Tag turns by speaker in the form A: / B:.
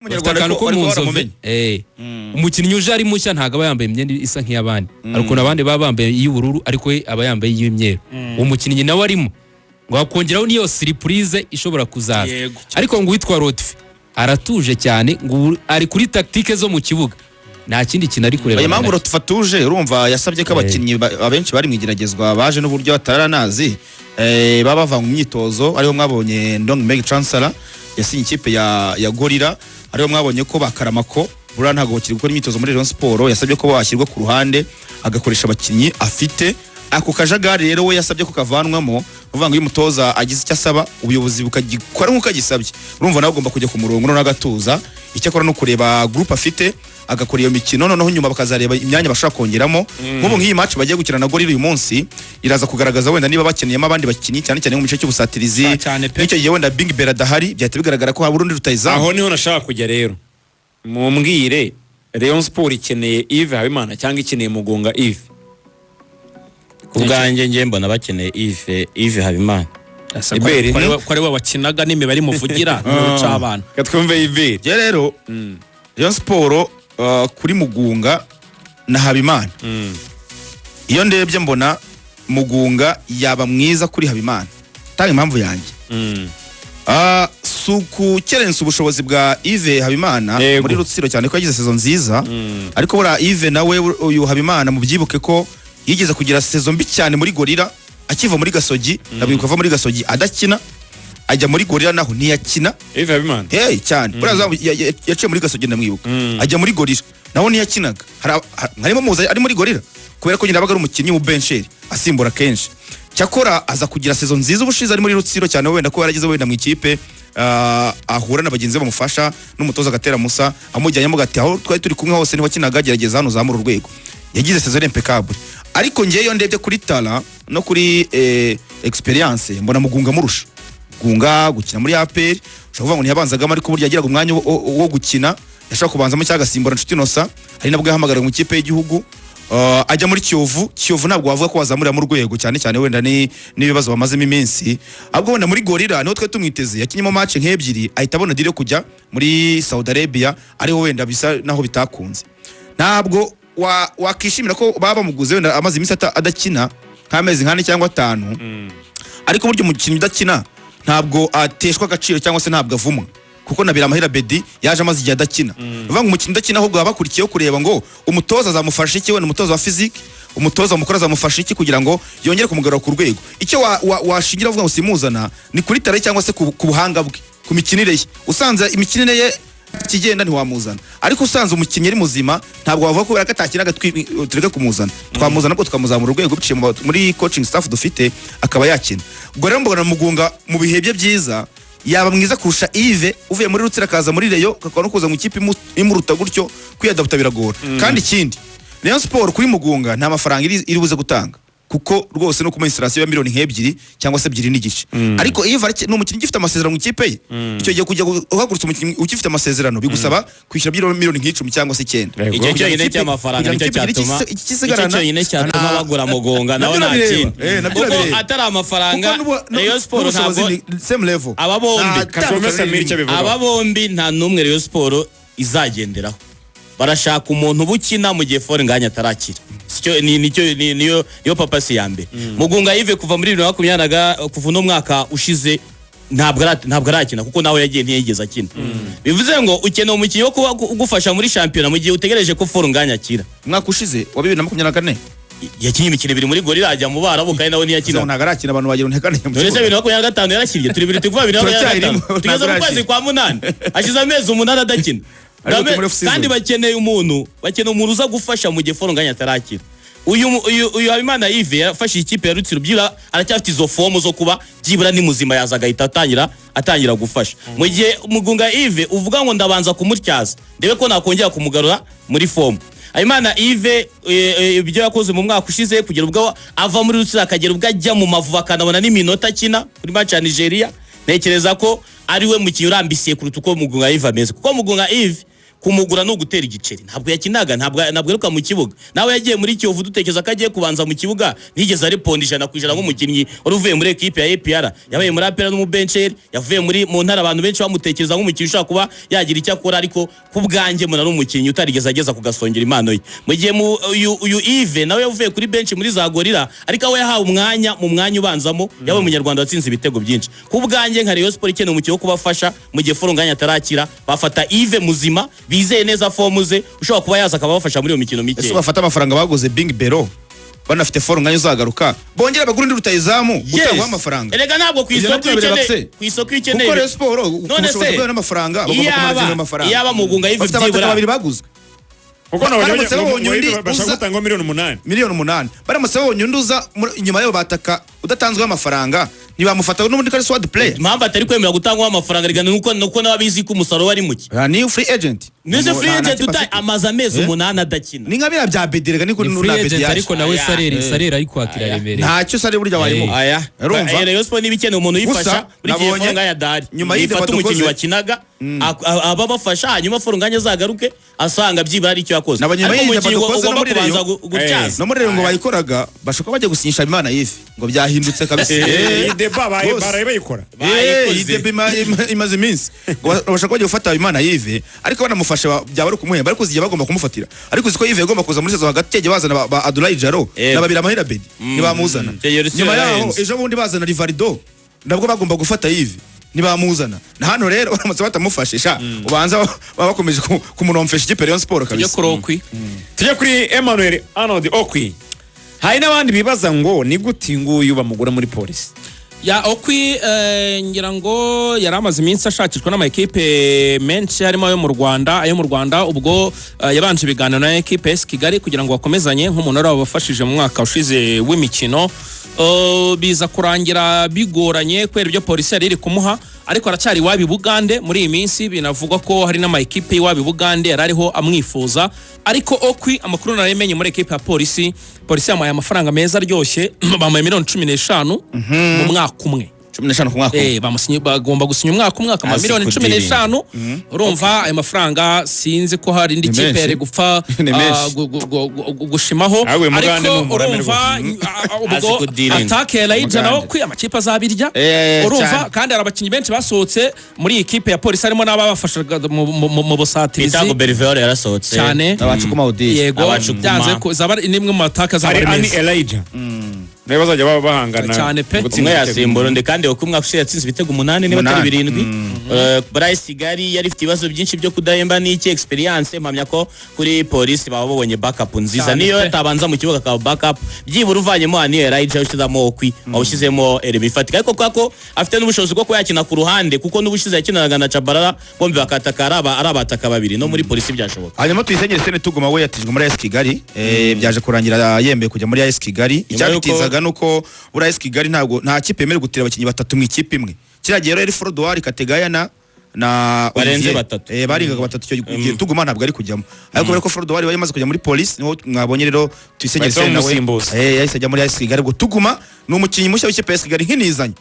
A: umunyarwanda ko munzove umukinnyi uje ari mushya ntago aba yambaye imyenda isa nk'iyabandi ariko nabandi baba bambaye iy'ubururu ariko aba yambaye iy'imyeru umukinnyi nawe arimo ngo akongeraho niyo surprise ishobora kuzaza ariko ngo witwa Lotfi aratuje cyane ngo ari kuri tactique zo mu kibuga nta kindi kintu ari kureba.
B: Impamvu Lotfi atuje urumva yasabye ko abakinnyi abenshi bari mwigeragezwa baje n'uburyo bataranazi baba bava mu myitozo ariho mwabonye Ndong Meg Chancellor yasinye ikipe ya Gorilla ariho mwabonye ko bakaramako bura ntago bakiri gukora imyitozo muri Rayon Sport yasabye ko bashyirwa ku ruhande agakoresha abakinnyi afite ako kajagari rero we yasabye ko kavanwamo uvuga ngo uyu mutoza agize icyo asaba ubuyobozi bukagikora nk'uko agisabye urumva nawe ugomba kujya ku murongo no n'agatuza icyo akora no kureba group afite agakora iyo mikino noneho nyuma bakazareba imyanya bashaka kongeramo nk'ubu nk'iyi match bagiye gukina na Gorilla uyu munsi iraza kugaragaza wenda niba bakeneyemo abandi bakinnyi cyane cyane mu gice cy'ubusatirizi n'icyo gihe wenda Big Bella dahari byahita bigaragara ko haburundi rutayizamu.
C: Aho niho nashaka kujya rero mumbwire Rayon Sport ikeneye Yves Habimana cyangwa ikeneye Mugunga Yves?
D: Kubwanjye ngiye mbona bakeneye Yves Habimana.
C: Iberi
A: ko ari we wakinaga n'imibare muvugira n'uca abantu
C: katwumve Iberi
B: je rero Rayon Sport kuri Mugunga na Habimana iyo ndebye mbona Mugunga yaba mwiza kuri Habimana tanga impamvu yanjye suku kerensa ubushobozi bwa Yves Habimana muri Rutsiro cyane ko yagize saison nziza ariko bura Yves nawe uyu Habimana mubyibuke ko yigeze kugira saison mbi cyane muri Gorilla akiva muri Gasogi nabwiye kuva muri Gasogi adakina ajya muri Gorilla naho ntiyakina
C: Yves Habimana
B: cyane buraza yaciye muri Gasogi ndamwibuka ajya muri Gorilla naho ntiyakinaga harimo muza ari muri Gorilla kubera ko nyina baga ari umukinnyi mu bencheri asimbura kenshi cyakora aza kugira saison nziza ubushize ari muri Rutsiro cyane wenda ko yarageze wenda mu ikipe ahura na bagenzi bamufasha n'umutoza Gatera Musa amujyanyemo gati aho twari turi kumwe hose ni wakinaga gerageza hano zamura urwego yagize saison impeccable ariko ngiye ndebye kuri talent no kuri experience mbona Mugunga murusha Mugunga gukina muri APR ushobora ngo ntiyabanzagamo ariko burya yagiraga umwanya wo gukina yashaka kubanzamo cyangwa Simbora Nshuti Nosa hari nabwo yahamagara mu ikipe y'igihugu ajya muri Kiyovu ntabwo wavuga ko wazamurira mu rwego cyane cyane wenda n'ibibazo bamazemo iminsi ahubwo wenda muri Gorilla niho twe tumwiteze yakinyemo match nk'ebyiri ahita abona dire kujya muri Saudi Arabia ariho wenda bisa naho bitakunze ntabwo wakishimira ko baba muguze wenda amazi iminsi adakina nk'amezi nk'ane cyangwa 5 ariko buryo umukinnyi udakina ntabwo ateshwa agaciro cyangwa se ntabwo avumwa kuko nabira Amahera Bedi yaje amazi igihe adakina uvuga ngo umukinnyi udakina ahubwo abakurikiyeho kureba ngo umutoza azamufasha iki wenda umutoza wa physique umutoza mukora azamufasha iki kugira ngo yongere kumugarura ku rwego icyo washingira uvuga ngo simuzana ni kuri tare cyangwa se ku buhanga bwe ku mikinire ye usanze imikinire ye kigenda ntiwamuzana ariko usanze umukinnyi ari muzima ntabwo wavuga ko atakinaga tureke kumuzana twamuzana ko tukamuzamura urwego biciye muri coaching staff dufite akaba yakina ubwo rero mbona Mugunga mu bihe bye byiza yaba mwiza kurusha Yves uvuye muri Rutsiro akaza muri Rayon kakaba no kuza mu kipe imuruta gutyo kwiyadapta biragora kandi ikindi Rayon Sport kuri Mugunga nta mafaranga iri buze gutanga kuko rwose no ku installation ya miliyoni nk'ebyiri cyangwa se 2 n'igice ariko Yves ni umukinnyi ufite amasezerano mu ikipe ye icyo gihe kujya uhagurutsa umukinnyi ufite amasezerano bigusaba kwishyura miliyoni nk'icumi cyangwa se 9
D: icyo cyonyine cy'amafaranga nicyo cyatuma bagura Mugunga nawe nta kindi kuko atari amafaranga Rayon Sport ntabwo
B: same level
D: aba bombi nta numwe Rayon Sport izagenderaho barashaka umuntu bukina mu gihe Fore nganya atarakira niyo papa si yambe Mugunga Yves kuva muri 2020 kuva no mwaka ushize ntabwo arakina kuko nawe yagiye ntiyigeze akina bivuze ngo ukeneye umukinnyi wo kugufasha muri championnat mu gihe utegereje ko Fore nganya akira
B: mwaka ushize wa 2024
D: yakinye imikino 2 muri Gorilla ajya mu Barabu kandi nawe ntiyakina
B: ntabwo arakina abantu bagira ntekane
D: mu 2025 yarakiriye turi 2025 tugeze mu kwezi kwa 8 ashize amezi 8 adakina kandi bakeneye umuntu uza gufasha mu gihe Fore nganya atarakira uyu Habimana Yves yafashe ikipe ya Rutsiro byira aracyafite izo fomu zo kuba byibura ni muzima yazaga atangira gufasha mu gihe Mugunga Yves uvuga ngo ndabanza kumutyaza ndebe ko nakongera kumugarura muri fomu Habimana Yves ibyo yakoze mu mwaka ushize kugira ubwo ava muri Rutsiro akagera ubwo ajya mu Mavubi akanabona n'iminota akina kuri match ya Nigeria ntekereza ko ari we mukinnyi urambisiye kuruta uko Mugunga Yves ameze kuko Mugunga Yves kumugura no gutera igiceri ntabwo yakinaga ntabwo aheruka mu kibuga nawe yagiye muri Kiyovu dutekereza ko agiye kubanza mu kibuga nigeze ariponda 100% nk'umukinnyi wari uvuye muri equipe ya APR yabaye muri APR n'umubencheri yavuye mu ntara abantu benshi bamutekereza nk'umukinnyi ushaka kuba yagira icyo akora ariko kubwanjye muna n'umukinnyi utarigeze ageza kugasongera impano ye mu gihe uyu Yves nawe yavuye kuri bench muri za Gorilla ariko we yahawe umwanya mu mwanya ubanzamo yabaye umunyarwanda watsinze ibitego byinshi kubwanjye nka Rayon Sport ikeneye umukinnyi wo kubafasha mu gihe Forunganya atarakira bafata Yves muzima bizeye neza fomuze ushobora kuba yaza akabafasha muri iyo mikino mike
B: ese bafata amafaranga baguze Bing Bero banafite Forunganya uzagaruka bongera bagura ndi rutayizamu utangwa amafaranga
D: erega ntabwo ku isoko ikeneye
B: kuko Rayon Sport umushobozi bwa n'amafaranga bagomba kumanzira amafaranga
D: yaba mugunga Yves
B: byibura babiri baguze
C: kuko nabonye bashaka gutanga miliyoni 8
B: baramutse babonye unduza inyuma yabo bataka udatanzwe amafaranga ntibamufata n'ubundi kari sword player
D: mpamvu atari kwemera gutangwa amafaranga rigana nuko nababizi ko umusaruro wari muke
B: ni free agent
D: nize free agent amaze amezi 8 adakina
B: ni nka bira bya bedirega niko
A: na bedi ariko nawe sarere ari kwakira remereye
B: ntacyo sare burya warimo
D: aya Rayon Sport nibikeneye umuntu yifasha buri gihe Forunganya dari
B: nyuma
D: y'ifata umukinnyi wakinaga aba bafasha hanyuma Forunganya azagaruke asanga byibara ari icyo yakoze
B: no muri rero ngo bayikoraga bashaka bajya gusinyisha Imana Yves ngo byahindutse kabisa
C: baraye bayikora
B: imaze iminsi bashaka bajya gufata Imana Yves ariko banamufasha byaba ari kumuhemba ariko zigiye bagomba kumufatira ariko uziko Yves agomba kuza muri sezo hagati yaje bazana ba Abdoulaye Jaro n'ababira Mahira Bedi ntibamuzana nyuma yaho ejo bundi bazana Rivaldo nabwo bagomba gufata Yves ntibamuzana na hano rero baramutse batamufashisha ubanza bakomeje kumunomfesha ikipe Rayon Sport kabisa
C: tujye kuri Emmanuel Arnold Okwi hari n'abandi bibaza ngo ni gute nguyu bamugura muri polisi
E: ya Okwi ngira ngo yari amaze iminsi ashakishwa n'amakipe menshi harimo ayo mu Rwanda ubwo yabanje ibiganiro na ekipe AS Kigali kugira ngo bakomezanye nk'umuntu wari wabafashije mu mwaka ushize w'imikino biza kurangira bigoranye kwera ibyo polisi yari iri kumuha ariko aracyari wabi Bugande muri iyi minsi binavugwa ko hari n'amakipe wabi Bugande yari ariho amwifuza ariko Okwi amakuru naremenye muri ekipe ya polisi yamuhaye amafaranga meza aryoshye bamuhaye miliyoni 15 mu mwaka umwe
B: 15 ku mwaka
E: bagomba gusinya umwaka umwe akama miliyoni 15 urumva ayo mafaranga sinzi ko hari indi kipe yari gupfa gushimaho ariko urumva ubwo atake Elijah nawo kwi amakipe azabirya urumva kandi arabakinyi benshi basohotse muri ekipe ya polisi harimo n'ababafashaga mu busatirizi
D: Itago Berivore yarasohotse
E: cyane
B: abacukuma Odi
E: yego byanze ko zaba nimwe mu mataka
C: zaba Elijah Neba bazajya baba bahangana
E: cyane pe
D: umwe yasimbura ndi kandi uko umwaka ushize yatsinze ibitego 8 niba atari 7 Bryce Kigali yari ifite ibibazo byinshi byo kudahemba n'iki experience mpamya ko kuri polisi baba babonye backup nziza niyo tabanza mu kibuga ka backup byibura uvanyemo ani Elijah ushizamo Okwi awushizemo Erebe ifatika ariko kwako afite n'ubushobozi bwo kuyakina ku ruhande kuko n'ubushize yakinanaga na Chabarara bombi bakatakara abataka babiri no muri polisi byashoboka
B: hanyuma tuyisenyere Sene Tuguma we yatijwe muri AS Kigali byaje kurangira yembe kujya muri AS Kigali icyabitizaga nuko muri AS Kigali nta kipe yemerewe gutira abakinnyi batatu mu ikipe imwe kiragiye rero Frodoir Kategaya na
D: barenze batatu
B: baringaga batatu cyo gihe Tuguma ntabwo ari kujyamo ariko rero ko Frodoir bari maze kujya muri polisi niho mwabonye rero tuyisenyere Sene nawe yahise ajya muri AS Kigali ubwo Tuguma ni umukinnyi mushya w'ikipe ya AS Kigali nkinizanye